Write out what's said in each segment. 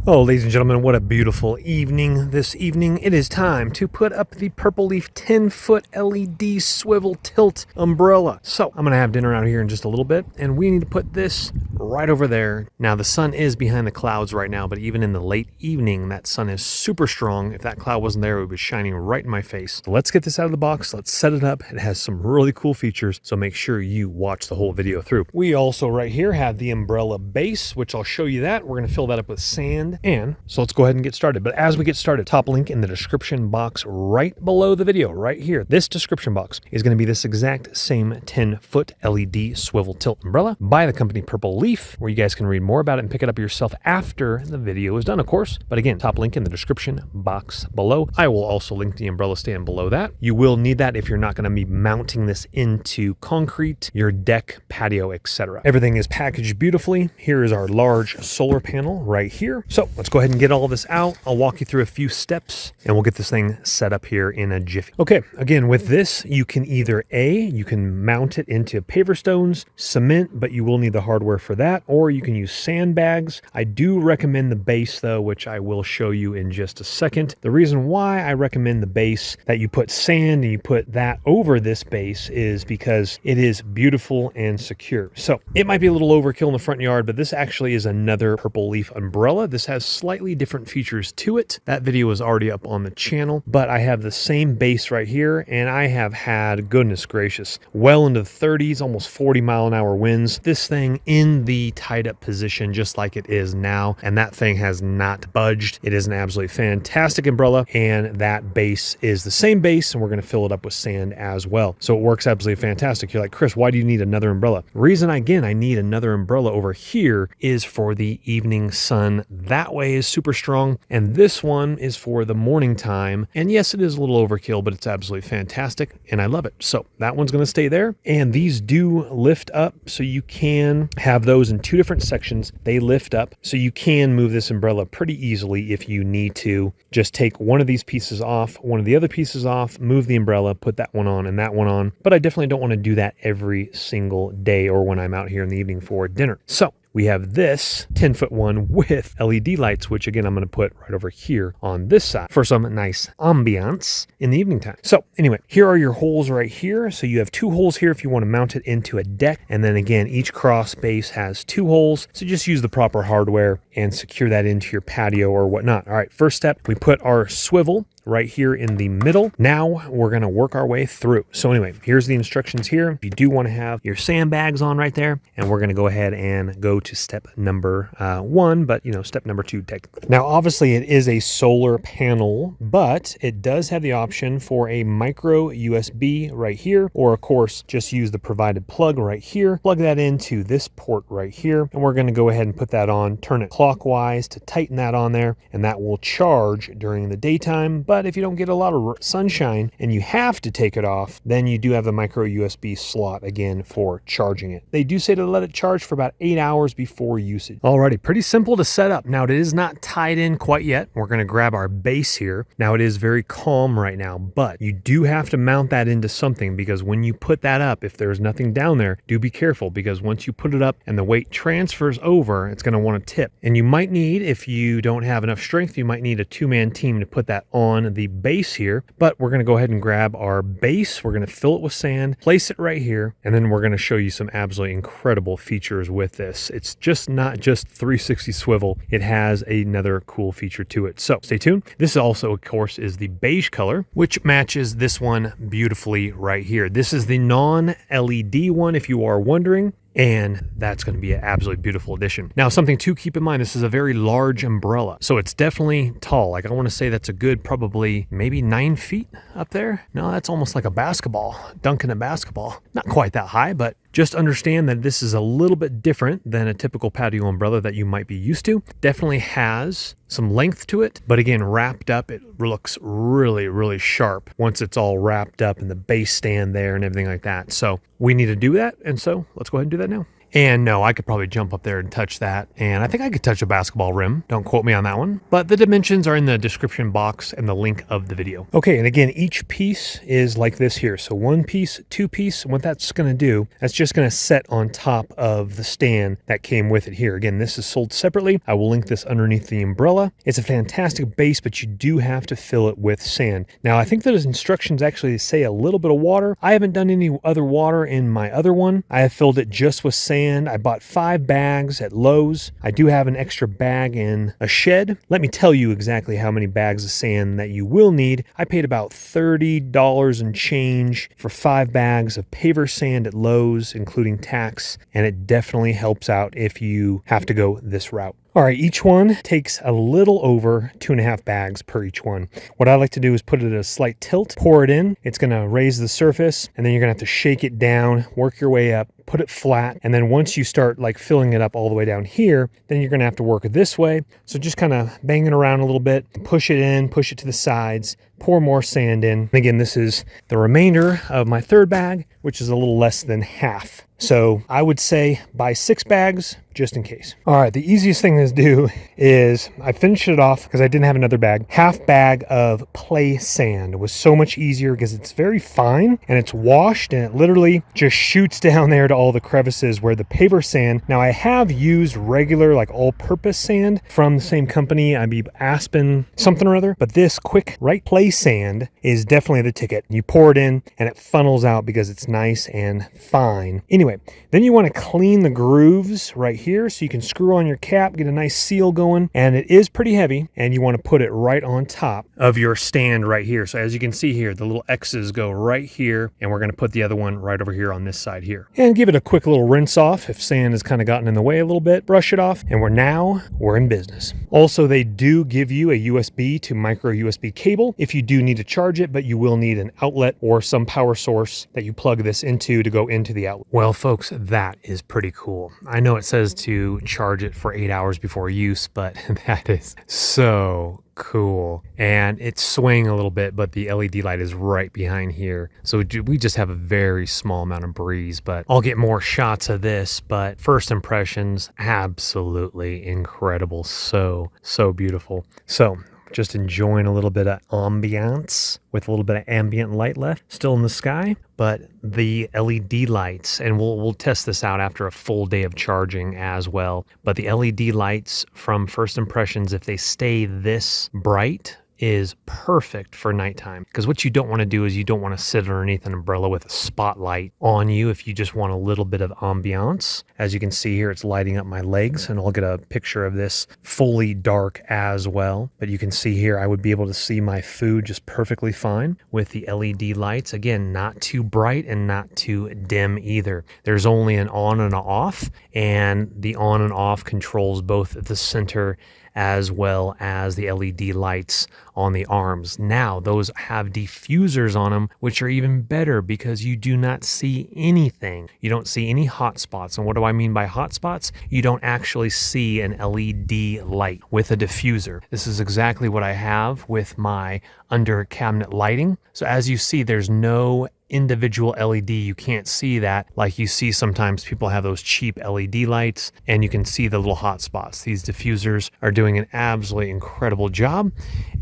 Oh, ladies and gentlemen, what a beautiful evening this evening. It is time to put up the Purple Leaf 10-foot LED swivel tilt umbrella. So I'm going to have dinner out here in just a little bit, and we need to put this right over there. Now, the sun is behind the clouds right now, but even in the late evening, that sun is super strong. If that cloud wasn't there, it would be shining right in my face. So let's get this out of the box. Let's set it up. It has some really cool features, so make sure you watch the whole video through. We also right here have the umbrella base, which I'll show you that. We're going to fill that up with sand. And so let's go ahead and get started. But as we get started, top link in the description box right below the video, right here. This description box is going to be this exact same 10-foot LED swivel tilt umbrella by the company Purple Leaf, where you guys can read more about it and pick it up yourself after the video is done, of course. But again, top link in the description box below. I will also link the umbrella stand below that. You will need that if you're not going to be mounting this into concrete, your deck, patio, etc. Everything is packaged beautifully. Here is our large solar panel right here. So let's go ahead and get all this out. I'll walk you through a few steps and we'll get this thing set up here in a jiffy. Okay, again, with this, you can either you can mount it into paver stones, cement, but you will need the hardware for that, or you can use sandbags. I do recommend the base though, which I will show you in just a second. The reason why I recommend the base, that you put sand and you put that over this base, is because it is beautiful and secure. So it might be a little overkill in the front yard, but this actually is another Purple Leaf umbrella. This has slightly different features to it. That video is already up on the channel, but I have the same base right here, and I have had, goodness gracious, well into the 30s, almost 40-mile-an-hour winds. This thing in the tied up position just like it is now, and that thing has not budged. It is an absolutely fantastic umbrella, and that base is the same base, and we're going to fill it up with sand as well. So it works absolutely fantastic. You're like, Chris, why do you need another umbrella? Reason, again, I need another umbrella over here is for the evening sun. That way is super strong, and this one is for the morning time. And yes, it is a little overkill, but it's absolutely fantastic and I love it. So that one's going to stay there, and these do lift up, so you can have those in two different sections. They lift up, so you can move this umbrella pretty easily if you need to. Just take one of these pieces off, one of the other pieces off, move the umbrella, put that one on and that one on. But I definitely don't want to do that every single day or when I'm out here in the evening for dinner. So we have this 10-foot one with LED lights, which again, I'm going to put right over here on this side for some nice ambiance in the evening time. So anyway, here are your holes right here. So you have two holes here if you want to mount it into a deck. And then again, each cross base has two holes. So just use the proper hardware and secure that into your patio or whatnot. All right, first step, we put our swivel right here in the middle. Now we're going to work our way through. So anyway, here's the instructions here. You do want to have your sandbags on right there, and we're going to go ahead and go to step number 1, but step number 2 technically. Now obviously it is a solar panel, but it does have the option for a micro USB right here, or of course just use the provided plug right here. Plug that into this port right here, and we're going to go ahead and put that on, turn it clockwise to tighten that on there, and that will charge during the daytime. But if you don't get a lot of sunshine and you have to take it off, then you do have the micro USB slot again for charging it. They do say to let it charge for about 8 hours before usage. Alrighty, pretty simple to set up. Now it is not tied in quite yet. We're going to grab our base here. Now it is very calm right now, but you do have to mount that into something, because when you put that up, if there's nothing down there, do be careful, because once you put it up and the weight transfers over, it's going to want to tip. And you might need, if you don't have enough strength, you might need a 2-man team to put that on the base here. But we're going to go ahead and grab our base. We're going to fill it with sand, place it right here, and then we're going to show you some absolutely incredible features with this. It's just not just 360 swivel. It has another cool feature to it. So stay tuned. This also, of course, is the beige color, which matches this one beautifully right here. This is the non-LED one, if you are wondering. And that's going to be an absolutely beautiful addition. Now, something to keep in mind, this is a very large umbrella. So it's definitely tall. Like I want to say that's a good, probably maybe 9 feet up there. No, that's almost like a basketball, dunking a basketball. Not quite that high, but just understand that this is a little bit different than a typical patio umbrella that you might be used to. Definitely has some length to it, but again, wrapped up, it looks really, really sharp once it's all wrapped up and the base stand there and everything like that. So we need to do that, and so let's go ahead and do that now. And no, I could probably jump up there and touch that. And I think I could touch a basketball rim. Don't quote me on that one. But the dimensions are in the description box and the link of the video. Okay, and again, each piece is like this here. So 1 piece, 2 piece, and what that's going to do, that's just going to set on top of the stand that came with it here. Again, this is sold separately. I will link this underneath the umbrella. It's a fantastic base, but you do have to fill it with sand. Now, I think those instructions actually say a little bit of water. I haven't done any other water in my other one. I have filled it just with sand. I bought 5 bags at Lowe's. I do have an extra bag in a shed. Let me tell you exactly how many bags of sand that you will need. I paid about $30 and change for 5 bags of paver sand at Lowe's, including tax, and it definitely helps out if you have to go this route. All right, each one takes a little over 2.5 bags per each one. What I like to do is put it at a slight tilt, pour it in. It's gonna raise the surface, and then you're gonna have to shake it down, work your way up, put it flat, and then once you start like filling it up all the way down here, then you're gonna have to work it this way. So just kind of bang it around a little bit, push it in, push it to the sides, pour more sand in. And again, this is the remainder of my 3rd bag, which is a little less than half. So I would say buy 6 bags just in case. All right, the easiest thing to do is I finished it off because I didn't have another bag. Half bag of play sand. It was so much easier because it's very fine and it's washed and it literally just shoots down there to all the crevices where the paver sand. Now I have used regular like all-purpose sand from the same company, Aspen something or other, but this quick right play sand is definitely the ticket. You pour it in and it funnels out because it's nice and fine. Anyway, then you want to clean the grooves right here so you can screw on your cap, get a nice seal going, and it is pretty heavy, and you want to put it right on top of your stand right here. So as you can see here, the little X's go right here, and we're going to put the other one right over here on this side here. And give it a quick little rinse off if sand has kind of gotten in the way a little bit, brush it off, and we're in business. Also, they do give you a USB to micro USB cable if you do need to charge it, but you will need an outlet or some power source that you plug this into to go into the outlet. Well, folks, that is pretty cool. I know it says to charge it for 8 hours before use, but that is so cool. And it's swaying a little bit, but the LED light is right behind here. So we just have a very small amount of breeze, but I'll get more shots of this. But first impressions, absolutely incredible. So beautiful. So just enjoying a little bit of ambiance with a little bit of ambient light left still in the sky, but the LED lights, and we'll test this out after a full day of charging as well, but the LED lights from first impressions, if they stay this bright, is perfect for nighttime. Because what you don't want to do is you don't want to sit underneath an umbrella with a spotlight on you if you just want a little bit of ambiance. As you can see here, it's lighting up my legs, and I'll get a picture of this fully dark as well. But you can see here, I would be able to see my food just perfectly fine with the LED lights. Again, not too bright and not too dim either. There's only an on and an off, and the on and off controls both the center as well as the LED lights on the arms. Now, those have diffusers on them, which are even better because you do not see anything. You don't see any hot spots. And what do I mean by hot spots? You don't actually see an LED light with a diffuser. This is exactly what I have with my under cabinet lighting. So as you see, there's no individual LED. You can't see that like you see sometimes people have those cheap LED lights and you can see the little hot spots. These diffusers are doing an absolutely incredible job.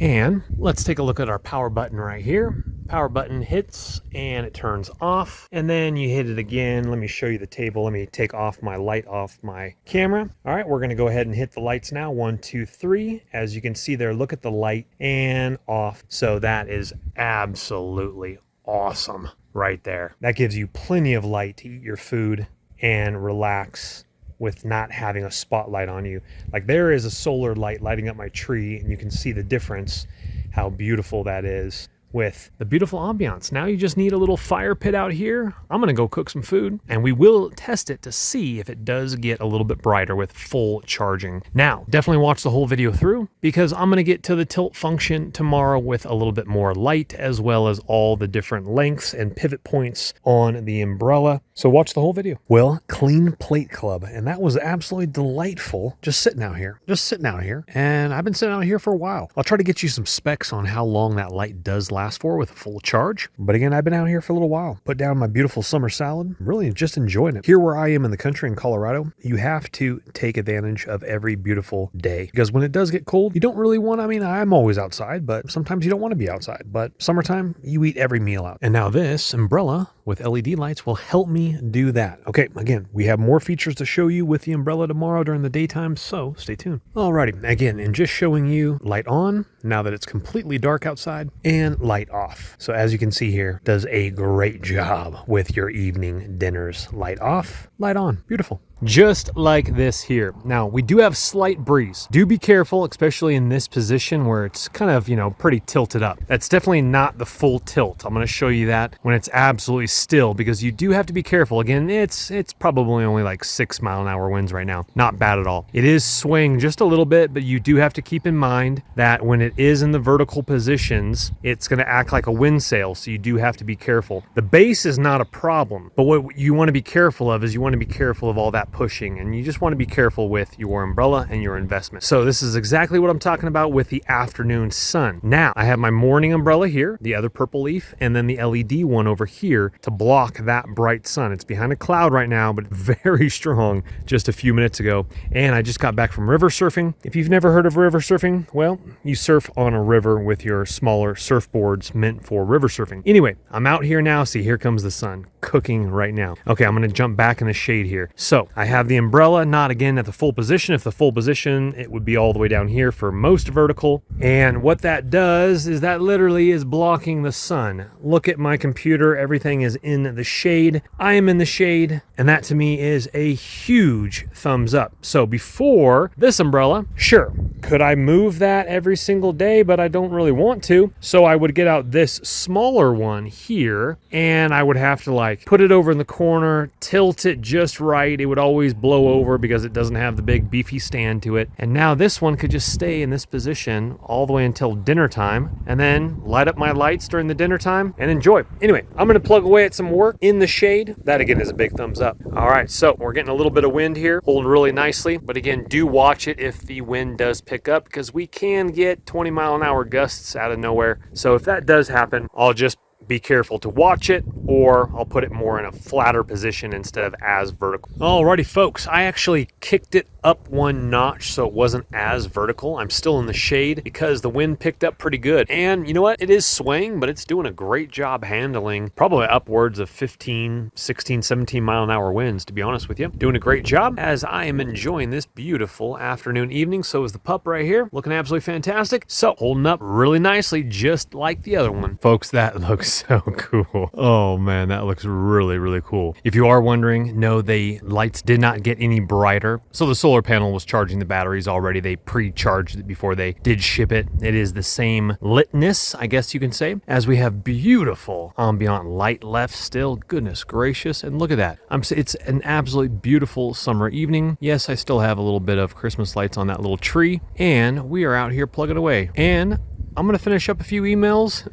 And let's take a look at our power button right here. Power button hits and it turns off, and then you hit it again. Let me show you the table. Let me take off my light off my camera. All right, we're going to go ahead and hit the lights now. 1, 2, 3. As you can see there, look at the light and off. So that is absolutely awesome right there. That gives you plenty of light to eat your food and relax with not having a spotlight on you. Like there is a solar light lighting up my tree, and you can see the difference, how beautiful that is with the beautiful ambiance. Now you just need a little fire pit out here. I'm gonna go cook some food, and we will test it to see if it does get a little bit brighter with full charging. Now, definitely watch the whole video through, because I'm gonna get to the tilt function tomorrow with a little bit more light, as well as all the different lengths and pivot points on the umbrella. So watch the whole video. Well, Clean Plate Club, and that was absolutely delightful. Just sitting out here, and I've been sitting out here for a while. I'll try to get you some specs on how long that light does last for with a full charge. But again, I've been out here for a little while. Put down my beautiful summer salad, really just enjoying it. Here where I am in the country in Colorado, you have to take advantage of every beautiful day, because when it does get cold, you don't really want, I mean, I'm always outside, but sometimes you don't want to be outside. But summertime, you eat every meal out. And now this umbrella with LED lights will help me do that. Okay, again, we have more features to show you with the umbrella tomorrow during the daytime, so stay tuned. Alrighty, again, and just showing you light on now that it's completely dark outside, and light off. So as you can see here, does a great job with your evening dinners. Light off, light on. Beautiful. Just like this here. Now, we do have slight breeze. Do be careful, especially in this position where it's kind of, pretty tilted up. That's definitely not the full tilt. I'm going to show you that when it's absolutely still, because you do have to be careful. Again, it's probably only like 6-mile-an-hour winds right now. Not bad at all. It is swaying just a little bit, but you do have to keep in mind that when it is in the vertical positions, it's going to act like a wind sail, so you do have to be careful. The base is not a problem, but what you want to be careful of is you want to be careful of all that pushing, and you just want to be careful with your umbrella and your investment. So this is exactly what I'm talking about with the afternoon sun. Now, I have my morning umbrella here, the other purple leaf, and then the LED one over here to block that bright sun. It's behind a cloud right now, but very strong just a few minutes ago. And I just got back from river surfing. If you've never heard of river surfing, well, you surf on a river with your smaller surfboards meant for river surfing. Anyway, I'm out here now. See, here comes the sun cooking right now. Okay, I'm going to jump back in the shade here. So I have the umbrella not again at the full position. If the full position, it would be all the way down here for most vertical. And what that does is that literally is blocking the sun. Look at my computer. Everything is in the shade. I am in the shade. And that to me is a huge thumbs up. So before this umbrella, sure, could I move that every single day? But I don't really want to. So I would get out this smaller one here, and I would have to put it over in the corner, tilt it just right. It would always blow over because it doesn't have the big beefy stand to it. And now this one could just stay in this position all the way until dinner time, and then light up my lights during the dinner time and enjoy. Anyway, I'm going to plug away at some work in the shade. That again is a big thumbs up. All right, so we're getting a little bit of wind here, holding really nicely. But again, do watch it if the wind does pick up, because we can get 20-mile-an-hour gusts out of nowhere. So if that does happen, I'll just be careful to watch it, or I'll put it more in a flatter position instead of as vertical. Alrighty folks, I actually kicked it up one notch so it wasn't as vertical. I'm still in the shade because the wind picked up pretty good. And you know what? It is swaying, but it's doing a great job handling probably upwards of 15, 16, 17 mile an hour winds, to be honest with you. Doing a great job as I am enjoying this beautiful afternoon evening. So is the pup right here, looking absolutely fantastic. So holding up really nicely, just like the other one. Folks, that looks so cool. Oh man, that looks really, really cool. If you are wondering, no, the lights did not get any brighter. So the solar panel was charging the batteries already. They pre-charged it before they did ship it. It is the same litness, I guess you can say, as we have beautiful ambient light left still. Goodness gracious. And look at that. It's an absolutely beautiful summer evening. Yes, I still have a little bit of Christmas lights on that little tree, and we are out here plugging away. And I'm going to finish up a few emails.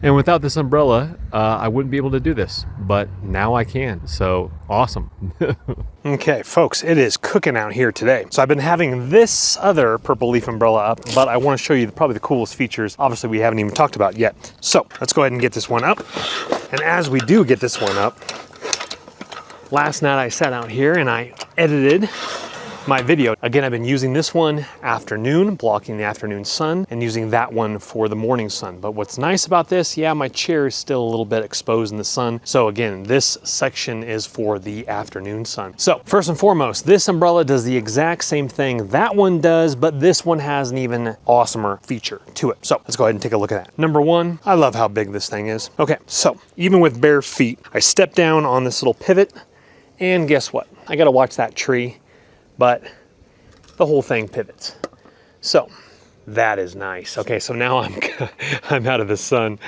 And without this umbrella, I wouldn't be able to do this. But now I can. So awesome. Okay, folks, it is cooking out here today. So I've been having this other purple leaf umbrella up, but I want to show you probably the coolest features. Obviously, we haven't even talked about yet. So let's go ahead and get this one up. And as we do get this one up, last night I sat out here and I edited my video. Again, I've been using this one afternoon, blocking the afternoon sun, and using that one for the morning sun. But what's nice about this, yeah, my chair is still a little bit exposed in the sun. So again, this section is for the afternoon sun. So first and foremost, this umbrella does the exact same thing that one does, but this one has an even awesomer feature to it. So let's go ahead and take a look at that. Number one, I love how big this thing is. Okay, so even with bare feet, I step down on this little pivot, and guess what? I gotta watch that tree, but the whole thing pivots. So that is nice. Okay, so now I'm out of the sun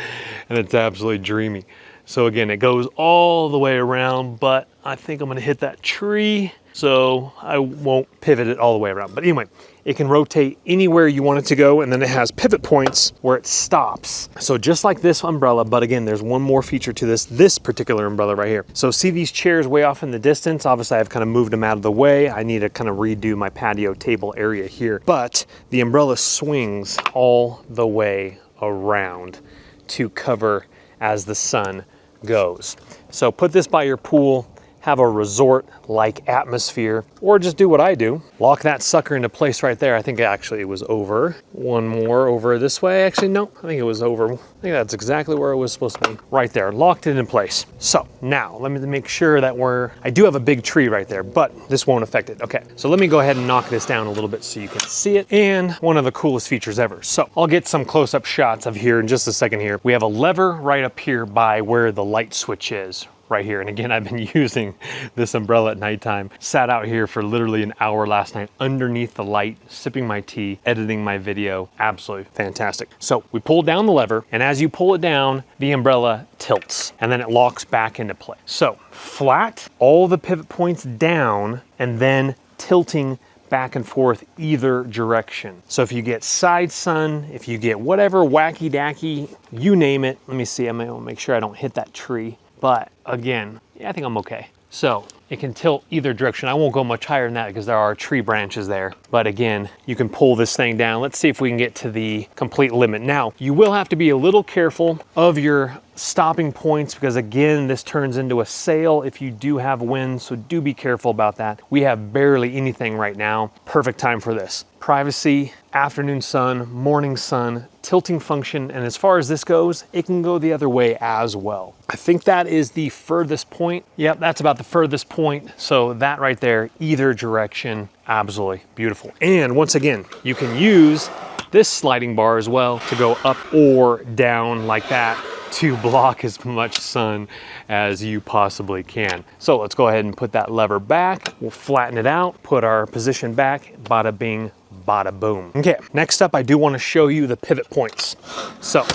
and it's absolutely dreamy. So again, it goes all the way around, but I think I'm gonna hit that tree. so I won't pivot it all the way around. But anyway, it can rotate anywhere you want it to go, and then it has pivot points where it stops. So just like this umbrella, but again, there's one more feature to this particular umbrella right here. So see these chairs way off in the distance? Obviously, I've kind of moved them out of the way. I need to kind of redo my patio table area here. But the umbrella swings all the way around to cover as the sun goes. So put this by your pool, have a resort-like atmosphere, or just do what I do. Lock that sucker into place right there. I think actually it was over. One more over this way. Actually, no, I think it was over. I think that's exactly where it was supposed to be. Right there, locked it in place. So now let me make sure that I do have a big tree right there, but this won't affect it. Okay, so let me go ahead and knock this down a little bit so you can see it. And one of the coolest features ever. So I'll get some close-up shots of here in just a second here. We have a lever right up here by where the light switch is. Right here. And again, I've been using this umbrella at nighttime. Sat out here for literally an hour last night underneath the light, sipping my tea, editing my video. Absolutely fantastic. So we pull down the lever, and as you pull it down, the umbrella tilts and then it locks back into place. So flat, all the pivot points down, and then tilting back and forth either direction. So if you get side sun, if you get whatever wacky dacky, you name it. Let me see, I'm gonna make sure I don't hit that tree. But again, yeah, I think I'm okay. So it can tilt either direction. I won't go much higher than that because there are tree branches there. But again, you can pull this thing down. Let's see if we can get to the complete limit. Now, you will have to be a little careful of your stopping points because again, this turns into a sail if you do have wind, so do be careful about that. We have barely anything right now. Perfect time for this. Privacy, afternoon sun, morning sun, tilting function, and as far as this goes, it can go the other way as well. I think that is the furthest point. Yep, that's about the furthest point. So that right there, either direction, absolutely beautiful. And once again, you can use this sliding bar as well to go up or down like that to block as much sun as you possibly can. So let's go ahead and put that lever back. We'll flatten it out, put our position back, bada bing, bada boom. Okay, next up, I do want to show you the pivot points. So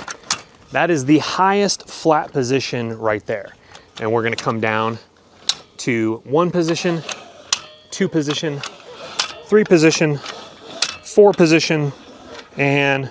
that is the highest flat position right there. And we're gonna come down to 1 position, 2 position, 3 position, 4 position, and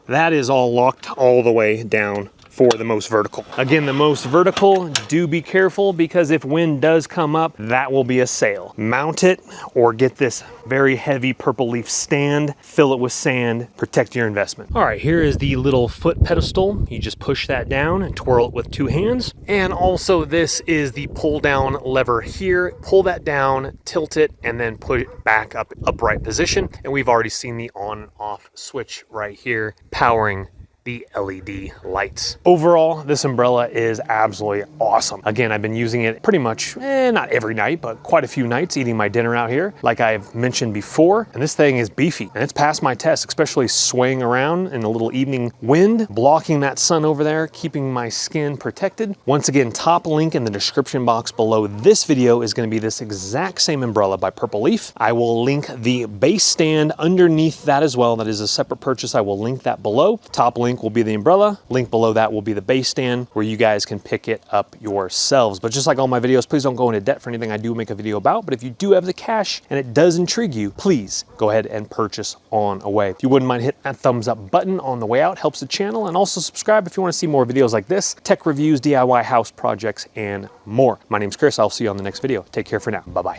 that is all locked all the way down for the most vertical. Again, the most vertical, do be careful because if wind does come up, that will be a sail. Mount it or get this very heavy purple leaf stand, fill it with sand, protect your investment. All right, here is the little foot pedestal. You just push that down and twirl it with 2 hands. And also this is the pull down lever here. Pull that down, tilt it, and then put it back up upright position. And we've already seen the on and off switch right here powering the LED lights. Overall, this umbrella is absolutely awesome. Again, I've been using it pretty much, not every night, but quite a few nights eating my dinner out here, like I've mentioned before. And this thing is beefy and it's passed my test, especially swaying around in a little evening wind, blocking that sun over there, keeping my skin protected. Once again, top link in the description box below this video is gonna be this exact same umbrella by Purple Leaf. I will link the base stand underneath that as well. That is a separate purchase. I will link that below. Top link will be the umbrella. Link below that will be the base stand where you guys can pick it up yourselves. But just like all my videos, please don't go into debt for anything I do make a video about. But if you do have the cash and it does intrigue you, please go ahead and purchase on away. If you wouldn't mind hitting that thumbs up button on the way out, helps the channel, and also subscribe if you want to see more videos like this, tech reviews, DIY house projects, and more. My name's Chris. I'll see you on the next video. Take care for now. Bye-bye.